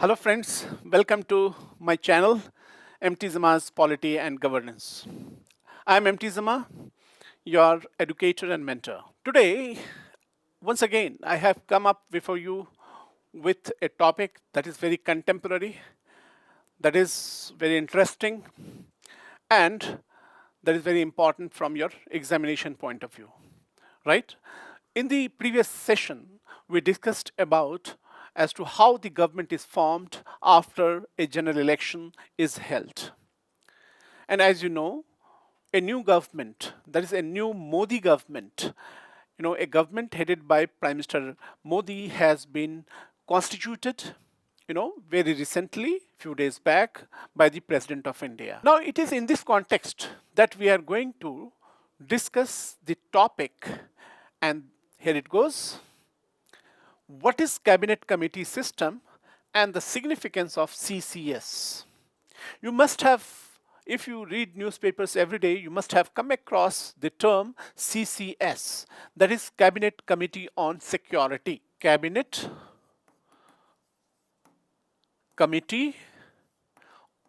Hello friends, welcome to my channel MT Zama's Polity and Governance. I am MT Zama, your educator and mentor. Today, once again, I have come up before you with a topic that is very contemporary, that is very interesting, and that is very important from your examination point of view, right? In the previous session, we discussed about as to how the government is formed after a general election is held. And as you know, a new government, that is a new Modi government, a government headed by Prime Minister Modi has been constituted, very recently, few days back, by the President of India. Now, it is in this context that we are going to discuss the topic, and here it goes. What is Cabinet Committee system and the significance of CCS? You must have, if you read newspapers every day, you must have come across the term CCS, that is Cabinet Committee on Security. Cabinet Committee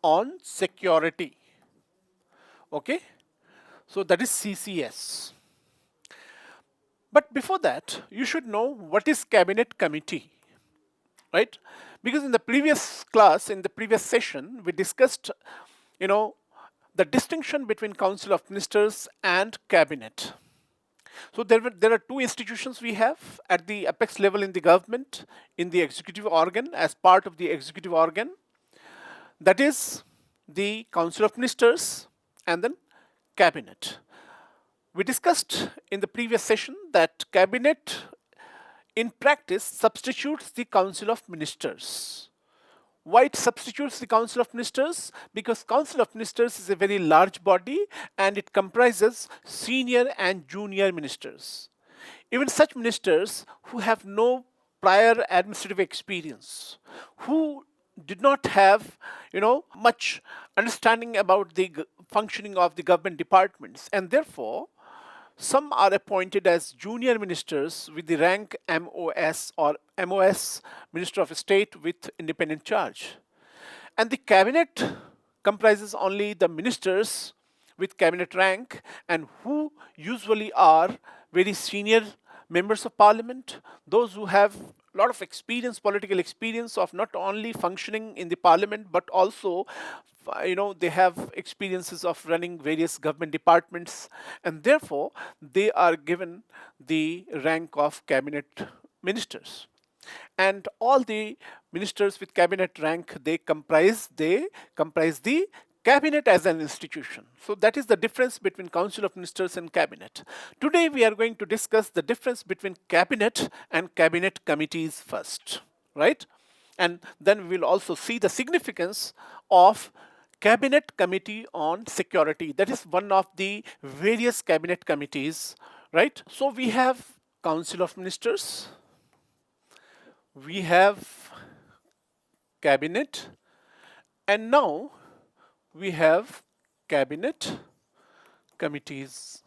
on Security. Okay? So that is CCS. But before that, you should know what is Cabinet Committee, right? Because in the previous class, in the previous session, we discussed, the distinction between Council of Ministers and Cabinet. So there are two institutions we have at the apex level in the government, in the executive organ, as part of the executive organ. That is the Council of Ministers and then Cabinet. We discussed in the previous session that Cabinet in practice substitutes the Council of Ministers. Why it substitutes the Council of Ministers? Because Council of Ministers is a very large body and it comprises senior and junior ministers. Even such ministers who have no prior administrative experience, who did not have, much understanding about the functioning of the government departments, and therefore some are appointed as junior ministers with the rank MOS or MOS, Minister of State with independent charge. And the cabinet comprises only the ministers with cabinet rank and who usually are very senior members of parliament, those who have a lot of experience, political experience of not only functioning in the parliament but also they have experiences of running various government departments, and therefore they are given the rank of cabinet ministers. And all the ministers with cabinet rank, they comprise the cabinet as an institution. So that is the difference between Council of Ministers and cabinet. Today we are going to discuss the difference between cabinet and cabinet committees first, right? And then we will also see the significance of Cabinet Committee on Security. That is one of the various cabinet committees, right? So we have Council of Ministers, we have Cabinet, and now we have Cabinet Committees,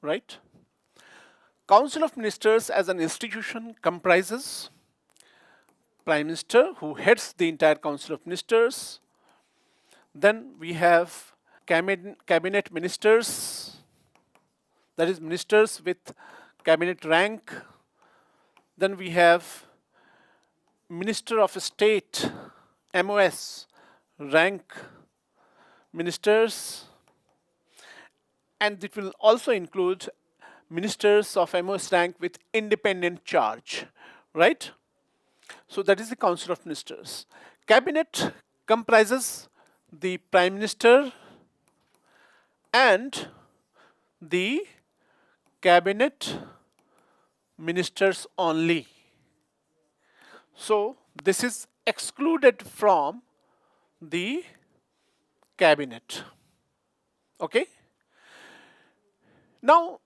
right? Council of Ministers as an institution comprises Prime Minister who heads the entire Council of Ministers. Then we have cabinet ministers, that is ministers with cabinet rank. Then we have Minister of State, MOS, rank ministers. And it will also include ministers of MOS rank with independent charge, right? So that is the Council of Ministers. Cabinet comprises the Prime Minister and the cabinet ministers only. So this is excluded from the cabinet. Okay? Now,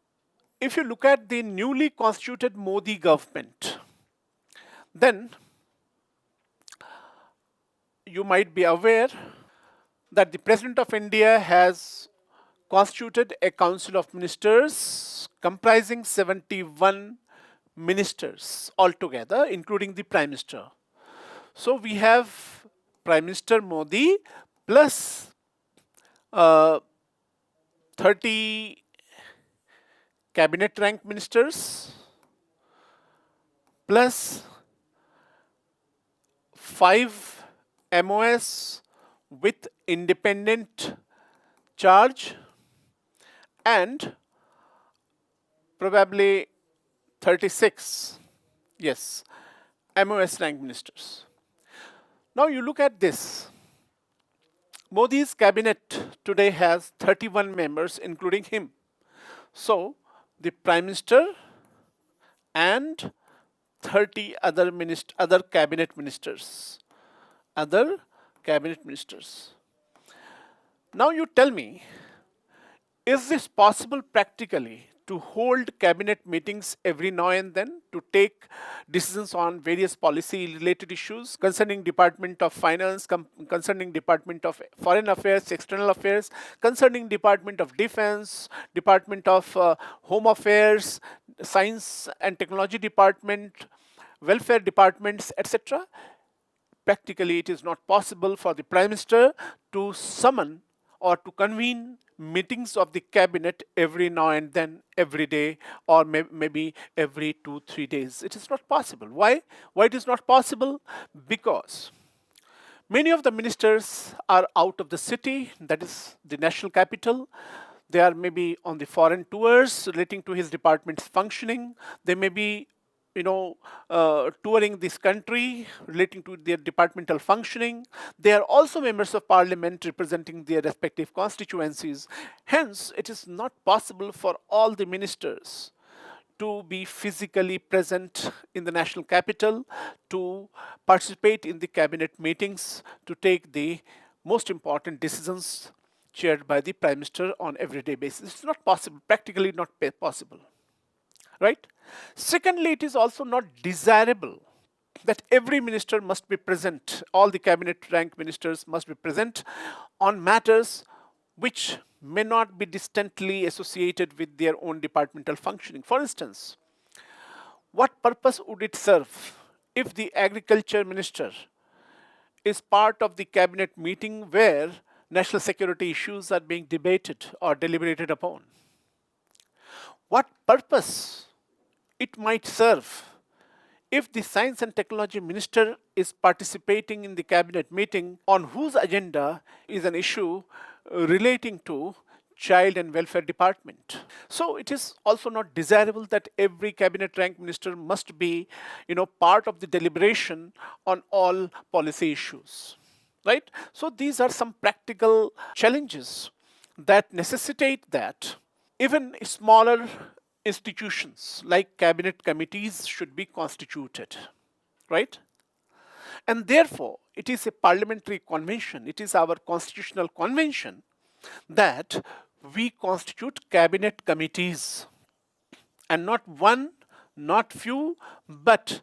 if you look at the newly constituted Modi government, then you might be aware that the President of India has constituted a Council of Ministers comprising 71 ministers altogether, including the Prime Minister. So we have Prime Minister Modi plus 30 cabinet rank ministers plus 5 MOS with independent charge and probably 36, yes, MOS rank ministers. Now you look at this. Modi's cabinet today has 31 members, including him. So the Prime Minister and 30 other cabinet ministers. Other cabinet ministers. Now you tell me, is this possible practically to hold cabinet meetings every now and then to take decisions on various policy related issues concerning Department of Finance, concerning Department of Foreign Affairs, External Affairs, concerning Department of Defense, Department of Home Affairs, Science and Technology Department, welfare departments, etc. Practically, it is not possible for the Prime Minister to summon or to convene meetings of the cabinet every now and then, every day, or maybe every 2-3 days. It is not possible. Why? Why it is not possible? Because many of the ministers are out of the city, that is the national capital. They are maybe on the foreign tours relating to his department's functioning. They may be touring this country relating to their departmental functioning. They are also members of parliament representing their respective constituencies. Hence, it is not possible for all the ministers to be physically present in the national capital, to participate in the cabinet meetings, to take the most important decisions chaired by the Prime Minister on everyday basis. It's not possible, practically not possible. Right? Secondly, it is also not desirable that every minister must be present, all the cabinet rank ministers must be present on matters which may not be distantly associated with their own departmental functioning. For instance, what purpose would it serve if the agriculture minister is part of the cabinet meeting where national security issues are being debated or deliberated upon? What purpose it might serve if the science and technology minister is participating in the cabinet meeting on whose agenda is an issue relating to child and welfare department. So it is also not desirable that every cabinet rank minister must be part of the deliberation on all policy issues, right? So these are some practical challenges that necessitate that even smaller institutions like cabinet committees should be constituted, right? And therefore, it is a parliamentary convention, it is our constitutional convention that we constitute cabinet committees, and not one, not few, but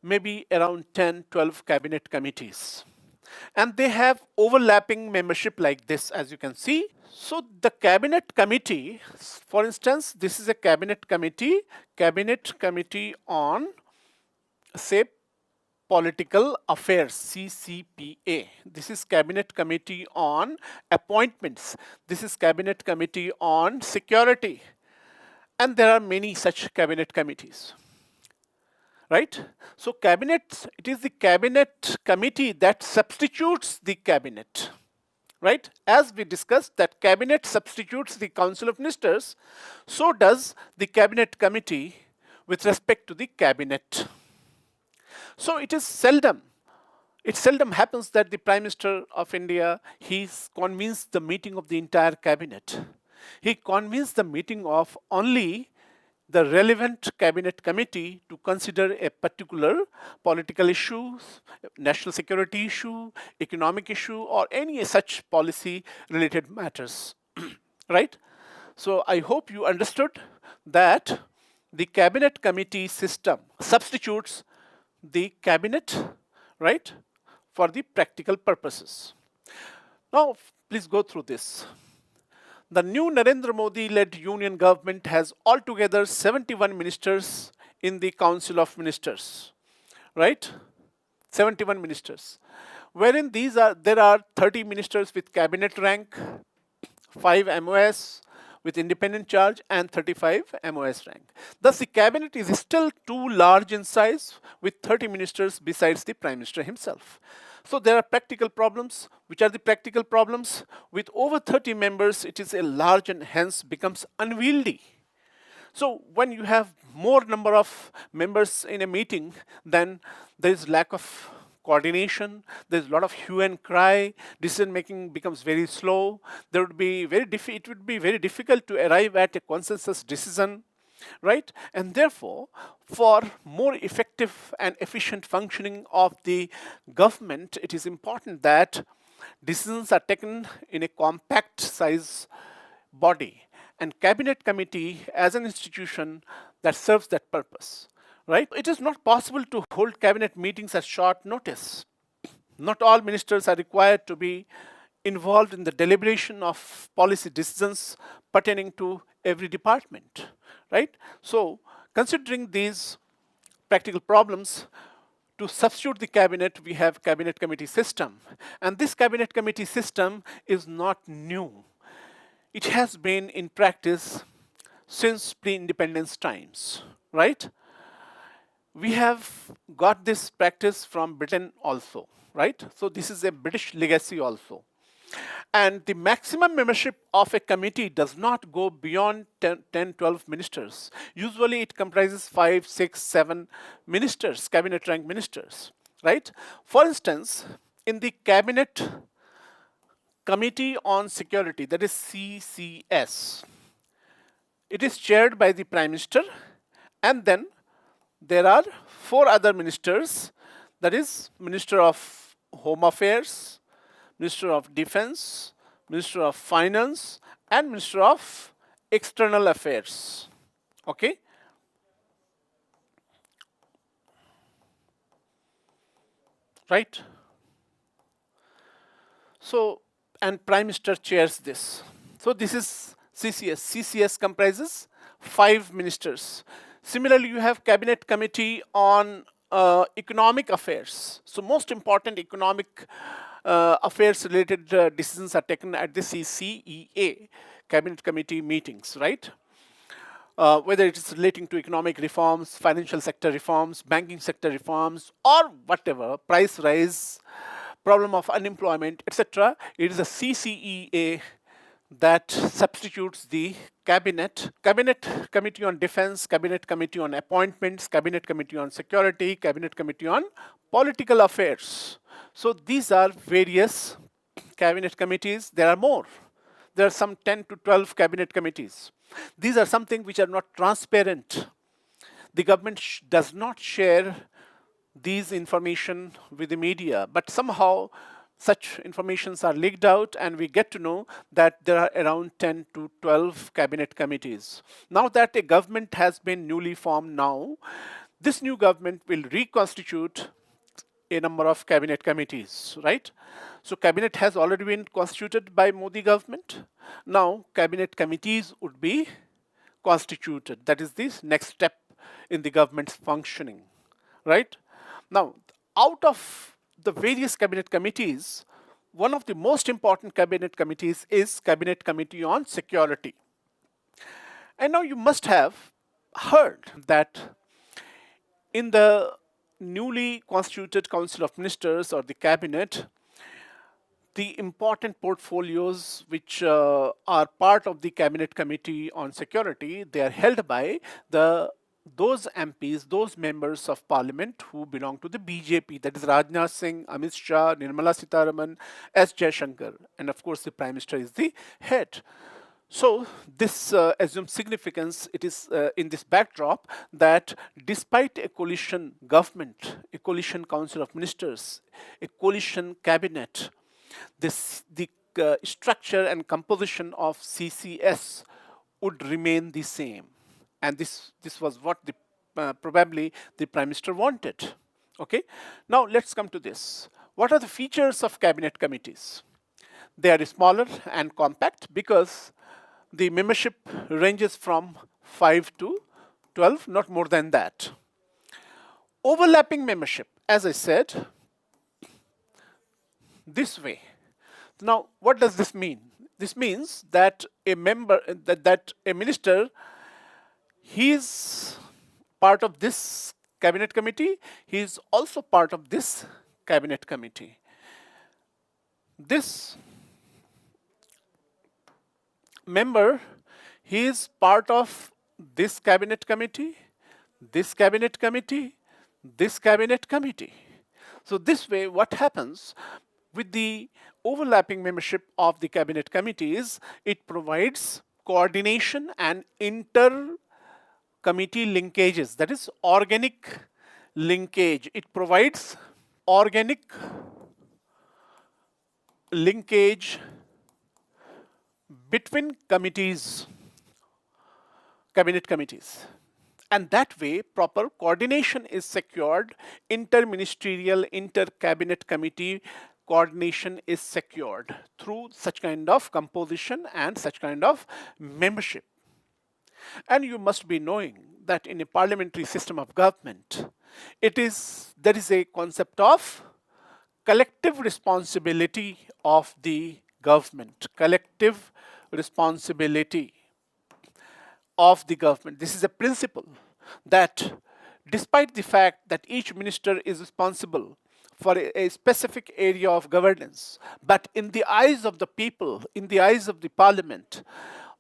maybe around 10-12 cabinet committees. And they have overlapping membership like this, as you can see. So the cabinet committee, for instance, this is a cabinet committee on, say, political affairs, CCPA. This is cabinet committee on appointments. This is cabinet committee on security. And there are many such cabinet committees, right? So it is the cabinet committee that substitutes the cabinet, right? As we discussed that cabinet substitutes the council of ministers, so does the cabinet committee with respect to the cabinet. So it seldom happens that the Prime Minister of India, he convenes the meeting of the entire cabinet. He convenes the meeting of only the relevant cabinet committee to consider a particular political issue, national security issue, economic issue, or any such policy related matters, right? So I hope you understood that the cabinet committee system substitutes the cabinet, right, for the practical purposes. Now, please go through this. The new Narendra Modi-led union government has altogether 71 ministers, in the Council of Ministers, right? 71 ministers, wherein there are 30 ministers with cabinet rank, 5 MOS with independent charge, and 35 MOS rank. Thus, the cabinet is still too large in size with 30 ministers besides the Prime Minister himself. So there are practical problems. Which are the practical problems? With over 30 members, it is a large and hence becomes unwieldy. So when you have more number of members in a meeting, then there is lack of coordination. There's a lot of hue and cry. Decision making becomes very slow. There would be it would be very difficult to arrive at a consensus decision, right? And therefore, for more effective and efficient functioning of the government, it is important that decisions are taken in a compact size body, and cabinet committee as an institution that serves that purpose, right? It is not possible to hold cabinet meetings at short notice. Not all ministers are required to be involved in the deliberation of policy decisions pertaining to every department, right? So considering these practical problems, to substitute the cabinet, we have cabinet committee system. And this cabinet committee system is not new. It has been in practice since pre-independence times, right? We have got this practice from Britain also, right? So this is a British legacy also. And the maximum membership of a committee does not go beyond 10, 12 ministers. Usually it comprises 5, 6, 7 ministers, cabinet rank ministers, right? For instance, in the cabinet Committee on Security, that is CCS, it is chaired by the Prime Minister, and then there are 4 other ministers, that is Minister of Home Affairs, Minister of Defense, Minister of Finance, and Minister of External Affairs. Okay? Right? So, and Prime Minister chairs this. So this is CCS. CCS comprises 5 ministers. Similarly, you have Cabinet Committee on Economic Affairs. So most important economic affairs related decisions are taken at the CCEA, Cabinet Committee meetings, right? Whether it is relating to economic reforms, financial sector reforms, banking sector reforms, or whatever, price rise, problem of unemployment, etc. It is a CCEA that substitutes the cabinet committee on defense, cabinet committee on appointments, cabinet committee on security, cabinet committee on political affairs. So these are various cabinet committees. There are more. There are some 10 to 12 cabinet committees. These are something which are not transparent. The government does not share these information with the media, but somehow such informations are leaked out and we get to know that there are around 10 to 12 cabinet committees. Now that a government has been newly formed now, this new government will reconstitute a number of cabinet committees, right? So cabinet has already been constituted by Modi government. Now cabinet committees would be constituted. That is the next step in the government's functioning, right? Now, out of the various cabinet committees, one of the most important cabinet committees is Cabinet Committee on Security. And now you must have heard that in the newly constituted Council of Ministers or the cabinet, the important portfolios which are part of the Cabinet Committee on Security, they are held by those MPs, those members of parliament who belong to the BJP, that is Rajnath Singh, Amit Shah, Nirmala Sitharaman, S. Jaishankar, and of course the Prime Minister is the head. So this assumes significance. It is in this backdrop that despite a coalition government, a coalition council of ministers, a coalition cabinet, the structure and composition of CCS would remain the same. And this was what probably the Prime Minister wanted. Okay. Now let's come to this. What are the features of cabinet committees? They are smaller and compact because the membership ranges from 5 to 12, not more than that. Overlapping membership, as I said, this way. Now, what does this mean? This means that that a minister, he is part of this cabinet committee, he is also part of this cabinet committee. This member, he is part of this cabinet committee, this cabinet committee, this cabinet committee. So this way, what happens with the overlapping membership of the cabinet committees, it provides coordination and inter-committee linkages. That is organic linkage. It provides organic linkage between committees, cabinet committees. And that way, proper coordination is secured, interministerial, inter-cabinet committee coordination is secured through such kind of composition and such kind of membership. And you must be knowing that in a parliamentary system of government, there is a concept of collective responsibility of the government, collective responsibility of the government. This is a principle that despite the fact that each minister is responsible for a specific area of governance, but in the eyes of the people, in the eyes of the parliament,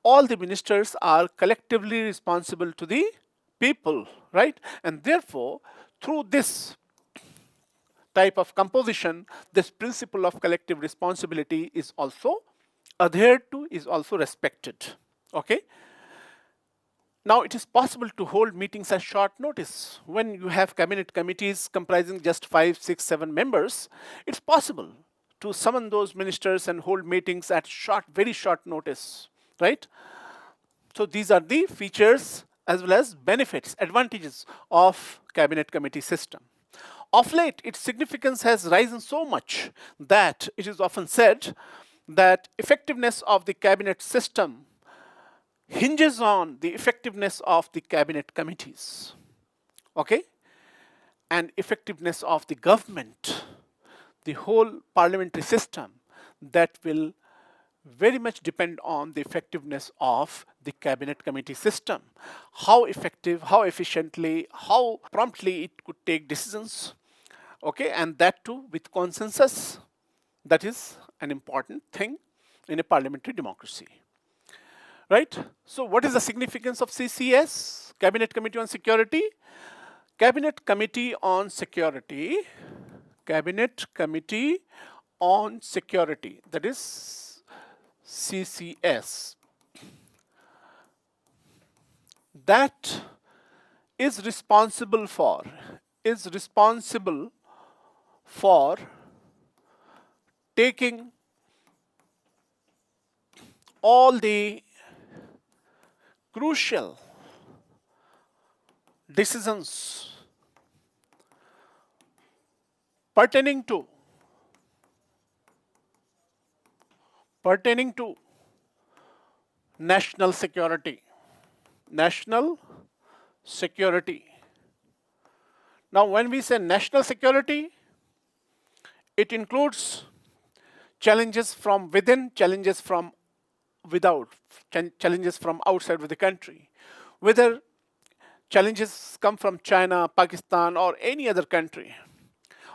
all the ministers are collectively responsible to the people, right? And therefore, through this type of composition, this principle of collective responsibility is also adhered to, is also respected. Okay? Now, it is possible to hold meetings at short notice. When you have cabinet committees comprising just 5, 6, 7 members, it's possible to summon those ministers and hold meetings at very short notice, right? So these are the features as well as benefits, advantages of cabinet committee system. Of late, its significance has risen so much that it is often said that effectiveness of the cabinet system hinges on the effectiveness of the cabinet committees, okay? And effectiveness of the government, the whole parliamentary system, that will very much depend on the effectiveness of the cabinet committee system. How effective, how efficiently, how promptly it could take decisions, okay? And that too with consensus. That is an important thing in a parliamentary democracy. Right? So what is the significance of CCS, Cabinet Committee on Security? Cabinet Committee on Security, Cabinet Committee on Security, that is CCS. That is responsible for taking all the crucial decisions pertaining to national security. National security. Now, when we say national security, it includes challenges from within, challenges from without, challenges from outside of the country. Whether challenges come from China, Pakistan, or any other country,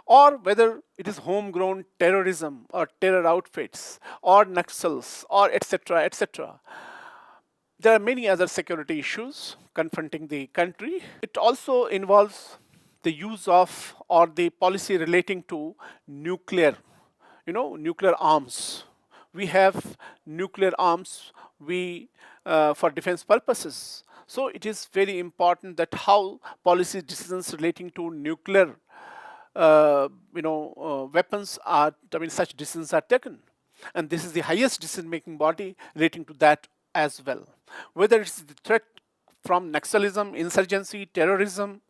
or whether it is homegrown terrorism or terror outfits or Naxals or etc. etc. There are many other security issues confronting the country. It also involves the use of or the policy relating to nuclear, nuclear arms. We have nuclear arms for defense purposes. So it is very important that how policy decisions relating to nuclear weapons such decisions are taken. And this is the highest decision-making body relating to that as well. Whether it's the threat from Naxalism, insurgency, terrorism,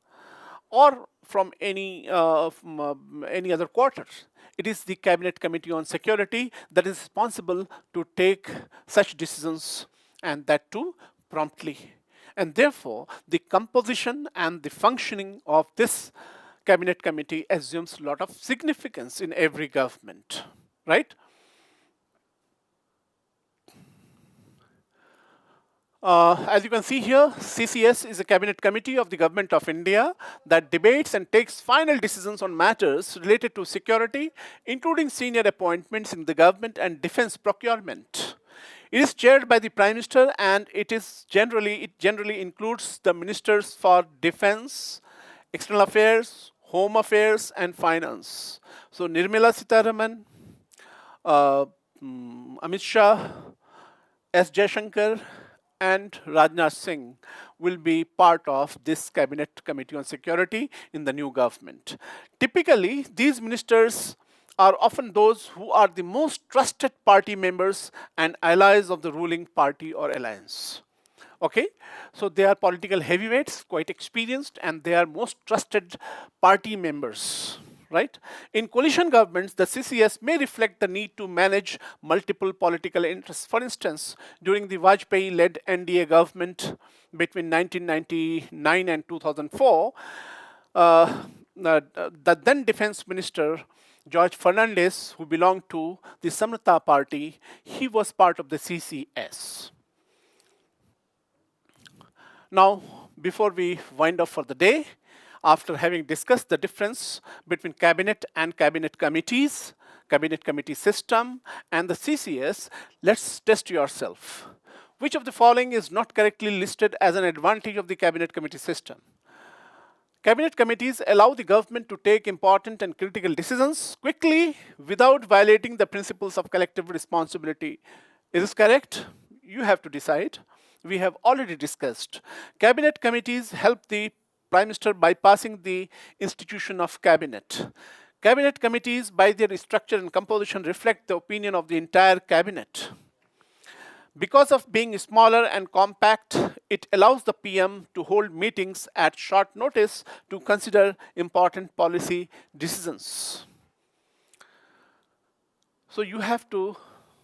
or from any other quarters. It is the Cabinet Committee on Security that is responsible to take such decisions, and that too promptly. And therefore, the composition and the functioning of this cabinet committee assumes a lot of significance in every government, right? As you can see here, CCS is a cabinet committee of the government of India that debates and takes final decisions on matters related to security, including senior appointments in the government and defense procurement. It is chaired by the Prime Minister, and it generally includes the ministers for defense, external affairs, home affairs, and finance. So Nirmala Sitharaman, uh, Amit Shah, S. Jaishankar, and Rajnath Singh will be part of this Cabinet Committee on Security in the new government. Typically, these ministers are often those who are the most trusted party members and allies of the ruling party or alliance. Okay, so they are political heavyweights, quite experienced, and they are most trusted party members. Right? In coalition governments, the CCS may reflect the need to manage multiple political interests. For instance, during the Vajpayee led NDA government between 1999 and 2004, the then defense minister George Fernandez, who belonged to the Samata party, he was part of the CCS. Now, before we wind up for the day, after having discussed the difference between cabinet and cabinet committees, cabinet committee system, and the CCS, let's test yourself. Which of the following is not correctly listed as an advantage of the cabinet committee system? Cabinet committees allow the government to take important and critical decisions quickly without violating the principles of collective responsibility. Is this correct? You have to decide. We have already discussed. Cabinet committees help the Prime Minister bypassing the institution of cabinet. Cabinet committees, by their structure and composition, reflect the opinion of the entire cabinet. Because of being smaller and compact, it allows the PM to hold meetings at short notice to consider important policy decisions. So you have to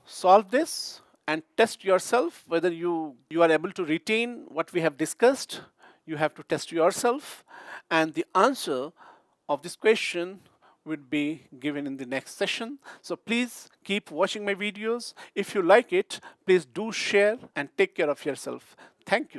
solve this and test yourself whether you are able to retain what we have discussed. You have to test yourself, and the answer of this question would be given in the next session. So please keep watching my videos. If you like it, please do share and take care of yourself. Thank you.